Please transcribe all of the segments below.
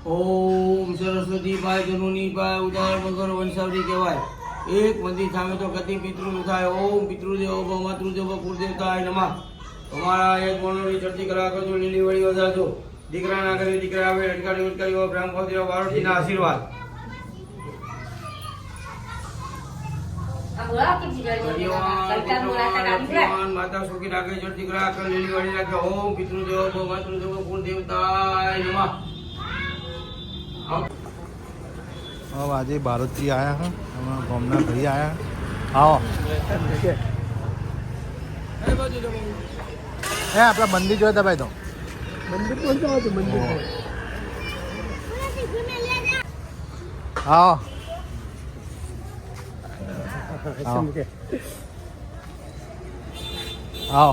ઓમ સરસ્વતી પાય જનુની પાય ઉદાર વગર વંશાવલી કહેવાય. એક મંદિર સામે તો કતિ પિતૃનું થાય. ઓમ પિતૃદેવો ભવ માતૃદેવો કુળદેવતાય નમઃ. તમારા એક મોનોની ચડતી કરા કરજો, લીલી વળી વધારજો. દીકરાના ઘરે દીકરા આવે, અટકાડી ઉટકાડી બ્રાહ્મ ખોદીઓ વારોટીના આશીર્વાદ. માતા સુખી રાખે, ચડતી કરા કર, લીલી વળી રાખે. ઓમ પિતૃદેવો ભવ માતૃદેવો કુળદેવતાય નમઃ. अब आज भारतजी आया है हमारा घूमना भाई आया आओ है अपना मंदिर जो है दबाई दो मंदिर कौन सा है मंदिर आओ आओ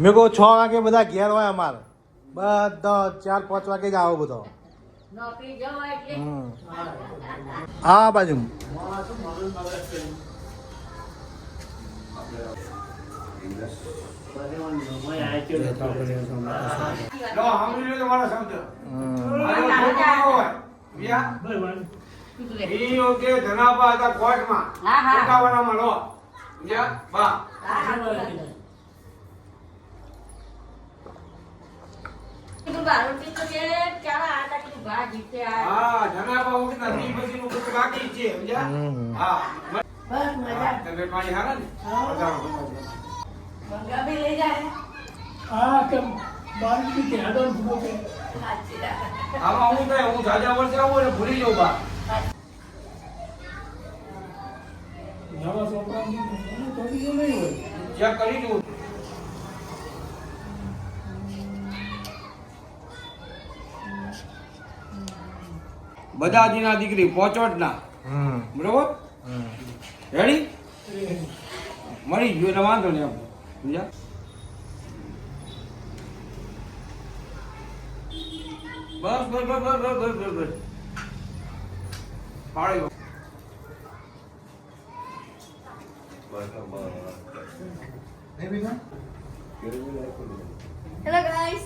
मेरे को 6 वागे બધા ઘેર હોય અમારે બધા 4-5 વાગે જ આવો બધો નોકરી જવા એટલે આ બાજુ ભૂલી જાઉં બા ચેક કરી દઉં. બધાજીના દીકરી પોચોટના બરોબર રેડી મળી ગયું એટલે વાંધો નહીં સમજ્યા. બસ બસ બસ બસ બસ બસ બસ પાડી હેલો ગાઈસ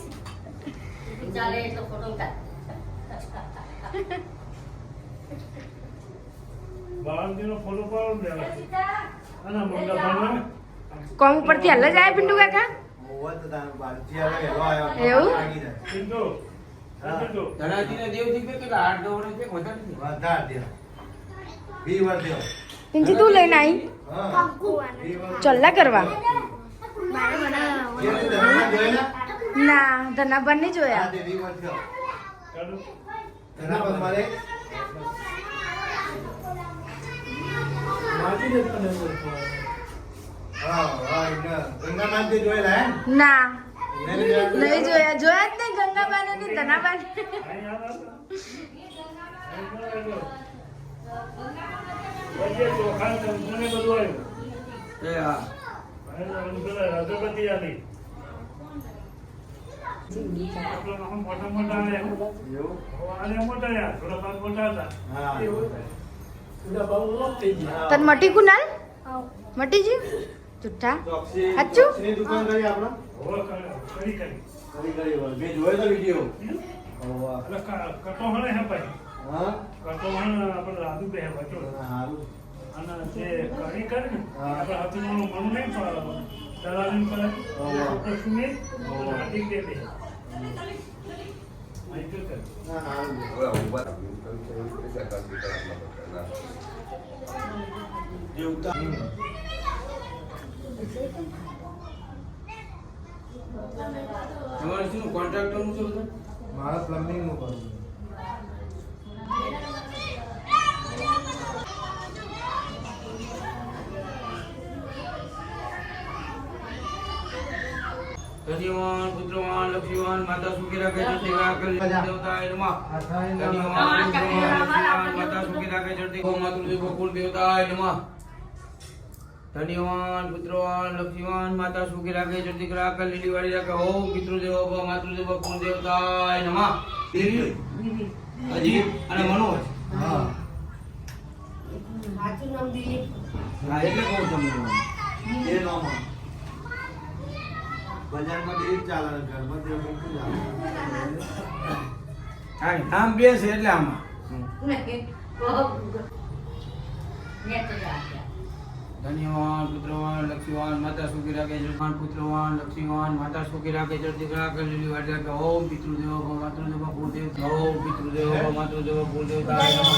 ચાલે તો ફોટો ઉતાર બાળકનો ફોટો પાડો દે અને મંગા ભાઈ કોમ ઉપરથી હલ્લે જાય પિન્ટુ કાકા એવું પિન્ટુ પિન્ટુ ધનાજીને દેવજી કે કેટલા 8 વર્ષ છે વધારે દે 20 વર્ષ દે પિન્ટુ તું લઈને આવી ચોલ્લા કરવા ના ધનાબન નહીં જોયા ના નહીં જોયા જ નહીં ગંગાબાને ને ધનાબાને ચોખા કંકુને બધું એ હા રઘુપતિ આલી મોટા મોટા અને મોટા યાર થોડા ભાગ મોટા હતા તન મટી કુનાલ મટી જી ચુટ્ટા હાચું દુકાન કરી આપણો કરી મે જોયો તો વિડિયો કટોહણ હે ભાઈ હા કટોહણ આપણે રાધુ બે હે બચો હારું અને જે કરી કરે ને આપણે હાથનું મન નહીં ચલાવીને કરે આપણે સુની ઠીક દે દે માઈક કર હા હારું દેવતા તમારે શું કોન્ટ્રાક્ટરનું શું છે? મારા પ્લમ્બિંગ નું કરું ધન્યવાન પુત્રવાન લક્ષ્મીવાન માતા સુખી રાખે ચડતી કળા દેવતાય નમઃ ધન્યવાન પુત્રવાન લક્ષ્મીવાન માતા સુખી રાખે ચડતી ગૌ માતૃદેવ કુલ દેવતાય નમઃ ધન્યવાન પુત્રવાન લક્ષ્મીવાન માતા સુખી રાખે ચડતી કળા લીલી વાળી રાખે ઓમ પિતૃદેવો ભવ માતૃદેવો કુલ દેવતાય નમઃ અજીત અને મનોજ હા સાચું નામ દીધી. હા એટલે કહું તમને એ નામ બજારમાં દેવી ચાલે ઘરમાં દેવી ચાલે હા નામ બે છે એટલે આમાં નહીં. ને તો રાખ્યા. ધન્યવાન પુત્રવાન લક્ષ્મીવાન માતા સુખી રાખે જળવાન પુત્રવાન લક્ષ્મીવાન માતા સુખી રાખે ચડતી કળા લીલી વાળી રાખે ઓમ પિતૃદેવો ભવ માતૃદેવો કુળદેવ ઓમ પિતૃદેવો ભવ માતૃદેવો કુળદેવતાય નમઃ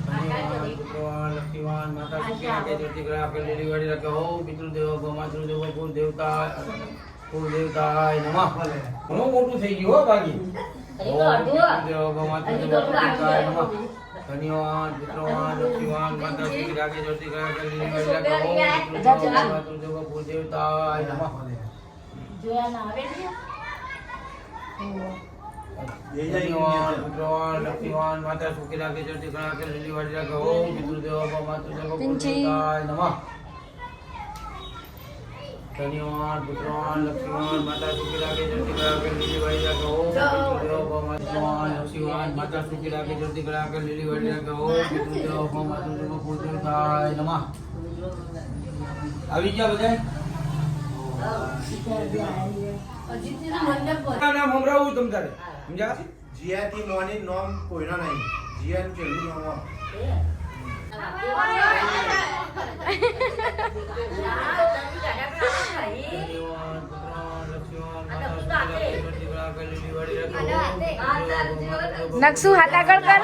ધન્યવાન પુત્રવાન લક્ષ્મીવાન માતા સુખી રાખે ચડતી કળા લીલી વાળી રાખે ઓમ પિતૃદેવો ભવ માતૃદેવો કુળદેવતાય નમઃ ઘણું મોટું થઈ ગયું હો બાકી હજી તો અડધું. પિતૃદેવો ભવ માતૃદેવો કુળદેવતાય નમઃ ધન્યવાન પુત્રવાન લક્ષ્મીવાન માતા સુખી રાખે ચડતી કળા લીલી વાળી રાખે ઓમ પિતૃદેવો ભવ માતૃદેવો કુળદેવતાય નમઃ જોયા ના આવે છે? ધન્યવાન પુત્રવાન લક્ષ્મીવાન માતા સુખી રાખે ચડતી કળા લીલી વાળી રાખે ઓમ પિતૃદેવો ભવ માતૃદેવો કુળદેવતાય નમઃ ધન્યવાન પુત્રવાન લક્ષ્મીવાન માતા સુખી રાખે ચડતી કળા લીલી વાળી રાખે ઓમ પિતૃદેવો ભવ માતૃદેવો લક્ષ્મીવાન માતા સુખી રાખે ચડતી કળા લીલી વાળી રાખે ઓમ પિતૃદેવો ભવ માતૃદેવો કુળદેવતાય નમઃ આવી ગયા બધા અજીતજીનું મંડપ પર. નામ સંભળાવું તમ તારે સમજ્યા જીયાથી નોની નોમ કોઈનો નહીં જીયાનું છેલ્લું નામ આ. ધન્યવાન પુત્રવાન લક્ષ્મીવાન માતા સુખી રાખે ચડતી કળા લીલી વાળી રાખે ઓમ નકશુ હાથ આગળ કર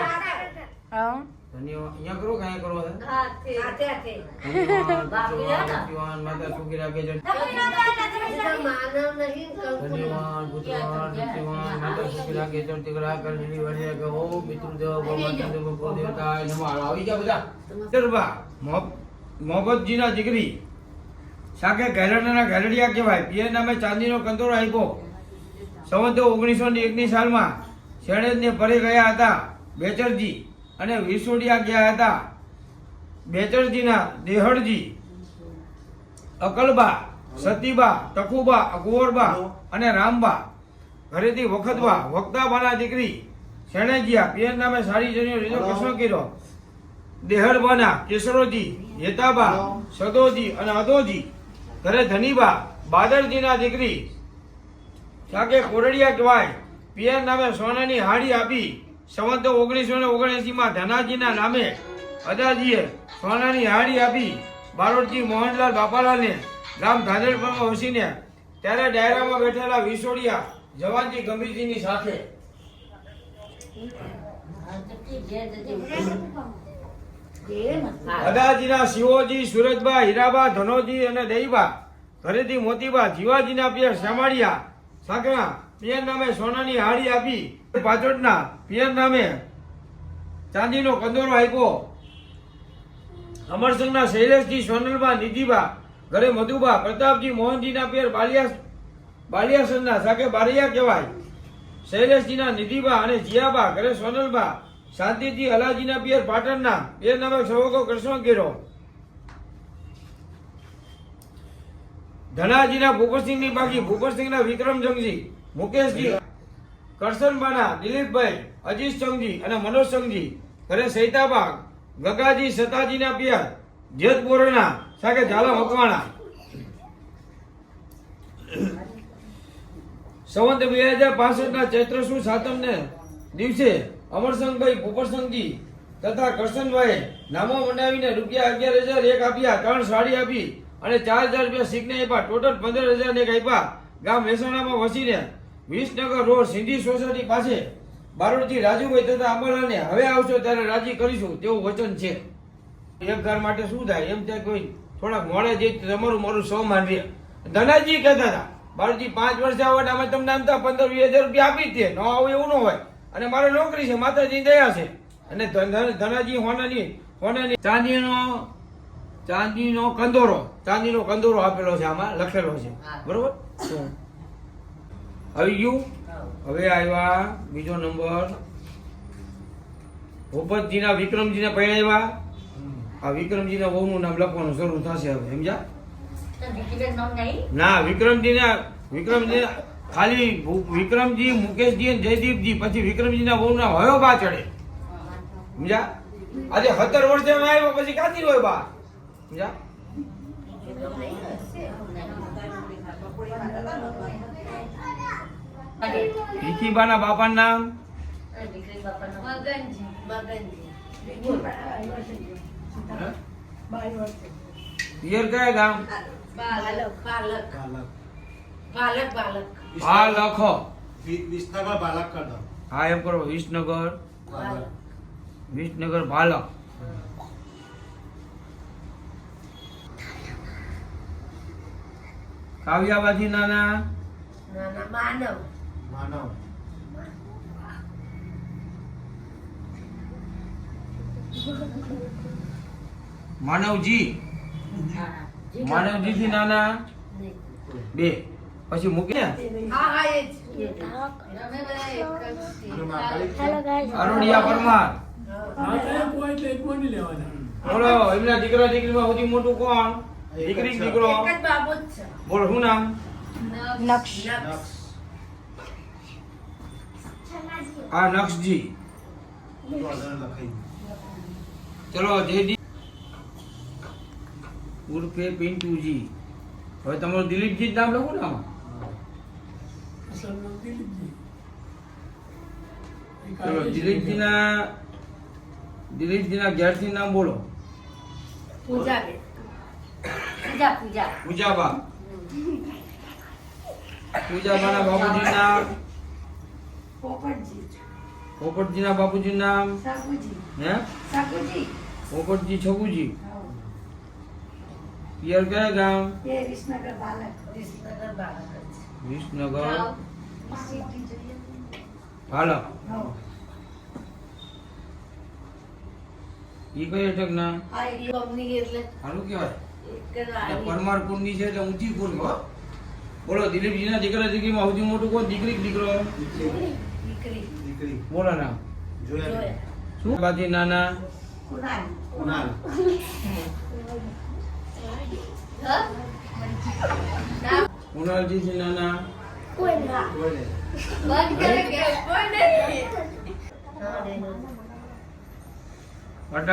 હા ધન્યવાદ અહીંયા કરો કાંઈ કરો છે હાથે હાથે. ધન્યવાદ પુત્રવાન લક્ષ્મીવાન માતા સુખી રાખે ચડતી માનવ નહીં ધન્યવાદ પુત્રવાન લક્ષ્મીવાન માતા સુખી રાખે ચડતી કળા લીલી વાળી રાખે ઓમ પિતૃદેવો ભવ માતૃદેવો કુળદેવતાય નમઃ આવી ગયા બધા તરબા મોહબ્બતજીના દીકરી સાકે ગેલડના ગેલડિયા કહેવાય પિયર નામે ચાંદીનો કંદોરો આપ્યો સંવત 1901ની સાલમાં શેણેજને પરે ગયા હતા બેચરજી અને વિસોડિયા ગયા હતા બેચરજીના દેહળજી અકલબા સતીબા તકુબા અકુવરબા અને રામબા ઘરેથી વખતબા વક્તાબાના દીકરી શેણેજિયા પિયર નામે સારી જણીઓ રીતો કૃષ્ણ કર્યો દેહળબાના કેસરોજી હેતાબા સદોજી અને અદોજી ઘરે ધનીબા બાદરજીના દીકરી સાકે કોરડિયા કહેવાય પિયર નામે સોનાની હાડી આપી સંવત 1979માં ધનાજીના નામે અદાજીએ સોનાની હાડી આપી બારોટજી મોહનલાલ બાપાલાલને ગામ ધાનેરપરમાં વસીને ત્યારે ડાયરામાં બેઠેલા વિસોડિયા જવાનજી ગંભીરજીની સાથે અદાજીના શિવોજી સુરજબા હીરાબા ધનોજી અને દહીબા ઘરેથી મોતીબા જીવાજીના પિયર શામાળિયા સાકણા પિયર નામે સોનાની હાડી આપી પાછોડના પિયર નામે ચાંદીનો કંદોરો આપ્યો અમરસંગના શૈલેષજી સોનલબા નિધિબા ઘરે મધુબા પ્રતાપજી મોહનજીના પિયર બાલિયાસનના સાકે બારૈયા કહેવાય શૈલેષજીના નિધિબા અને જીયાબા ઘરે સોનલબા શાંતિજી અલાજીના પિયર પાટણના પિયર નામે સવકો કૃષ્ણ કર્યો ધનાજીના ભૂપતસિંહની બાકી ભૂપતસિંહના વિક્રમસિંહજી મુકેશજી કરશનબાના દિલીપભાઈ અજીતસિંહજી અને મનોજસિંહજી ઘરે સૈતાબા ગગાજી સતાજીના પિયર જેતપુરના સાકે ઝાલા મકવાણા સંવત 2065ના ચૈત્ર સુદ સાતમને દિવસે અમરસંગભાઈ ભૂપતસિંહજી તથા કરશનભાઈ નામો મંડાવીને રૂપિયા 11,001 આપ્યા 3 સાડી આપી અને 4,000 રૂપિયા શીખને આપ્યા ટોટલ 15,000 એક આપ્યા ગામ મહેસાણામાં વસીને વિસનગર રોડ સિંધી સોસાયટી પાસે બારોટજી રાજુભાઈ તથા અંબાલાલને હવે આવશો ત્યારે રાજી કરીશું તેવું વચન છે એક ઘર માટે શું થાય એમ ત્યાં કોઈ થોડાક મોડે જે તમારું મારું સૌ માનવી ધનાજી કહેતા હતા બારોટજી 5 વર્ષ આવવા અમે તમને આમતા 15,000-20,000 રૂપિયા આપી જ ન આવું એવું ન હોય અને મારે નોકરી છે માતાજી દયા છે અને ધનાજી હોનાની ચાંદીનો કંદોરો આપેલો છે આમાં લખેલો છે બરોબર આવી ગયું. હવે આવ્યા બીજો નંબર ભૂપતજીના વિક્રમજીને પરણાવ્યા. આ વિક્રમજીના વહુનું નામ લખવાનું શરૂ થશે હવે, સમજ્યા? તો દીકરીનું નામ નહીં? ના, વિક્રમજી ખાલી વિક્રમજી, મુકેશજી અને જયદીપજી, પછી વિક્રમજીના વહુના હયો બા ચડે, સમજ્યા? આજે 17 વર્ષે આવ્યો પછી કાતી હોય બા, સમજ્યા? ભીખીબાના બાપાનું નામ દીકરી બાપાનું નામ? પિયર કયા ગામ? બાલખ. વિસનગર બાલક કર દો. હા એમ કરો, વિસનગર બાલક. કાવ્યાબાજી નાના માનવ. માનવજી. માનવજી થી નાના 2. પછી મૂકી અરોડિયા પરમાર. બોલો એમના દીકરા દીકરીમાં સૌથી મોટું કોણ? દીકરી કે દીકરો? બોલો શું નામ? નક્ષ. હા નક્ષજી. ચલો જયજી ઉર્ફે પિન્ટુજી. હવે તમારું દિલીપજી જ નામ લખો ને આમાં. ચલો દિલીપજીના ઘેરથી નામ બોલો. પૂજાબા. પૂજાબાના બાપુજી નામ? પોપટજીના બાપુજી નામ? હે પોપટજી છગુજી. પિયર કયા ગામ? વિસનગર હાલો. ઈ કઈ અટક ના સારું કહેવાય. પરમાર કુંડની છે એટલે ઊંચી કુંડ. હો બોલો દિલીપજીના દીકરા દીકરીમાં સૌથી મોટું કોણ? દીકરી કે દીકરો? બોલો નામ. શું બાકી નાના? કુણાલજી થી નાના? અટક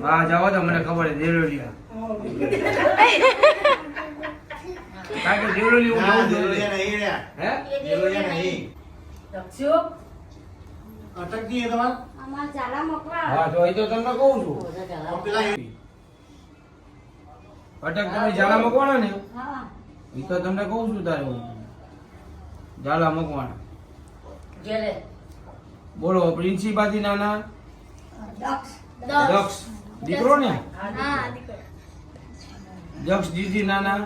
હા જાઓ તો મને ખબર છે. દેવલોલિયા. કારણ કે દેવલોલી હું જોઉં છું. હે અટકજી એ તમાર હા તો એ તો તમને કહું છું. અટક તમે ઝાલા મકવાણા ને? એ તો તમને કહું છું તારે હું. ઝાલા મકવાણા. બોલો પ્રિન્સિપાથી નાના? દક્ષ. દીકરો ને? દક્ષ જીજી નાના?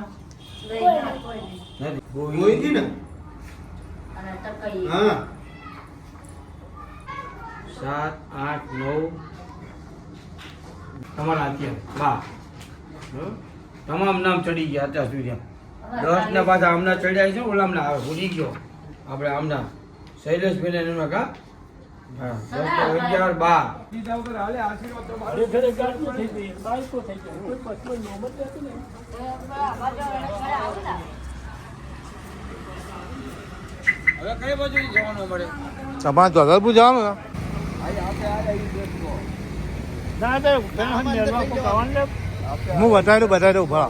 નથી. ગોવિંદજી ને? હા 7, 8, 9 તમારા અત્યારે 12 તમામ નામ ચડી ગયા અત્યાર સુધી. 10 ને પાછા આમના ચડ્યા છે. ઓલા આમના આવે ભૂલી ગયો આપણે આમના શૈલેષભાઈ ને એમના કા. હા 10 ને 11 12 દીધા ઉપર હાલે આશીર્વાદ તો મારે. ઘરે ગાડી થઈ ગઈ, બાઈકો થઈ ગઈ, કોઈ પત્ની નોબત નથી ને. હવે કઈ બાજુ જવાનું મળે? તમારે ધોધરપુર જવાનું ને? ના તો ઘણા નેરવા કો કાવન લે હું બતાવી દઉં ઉભા.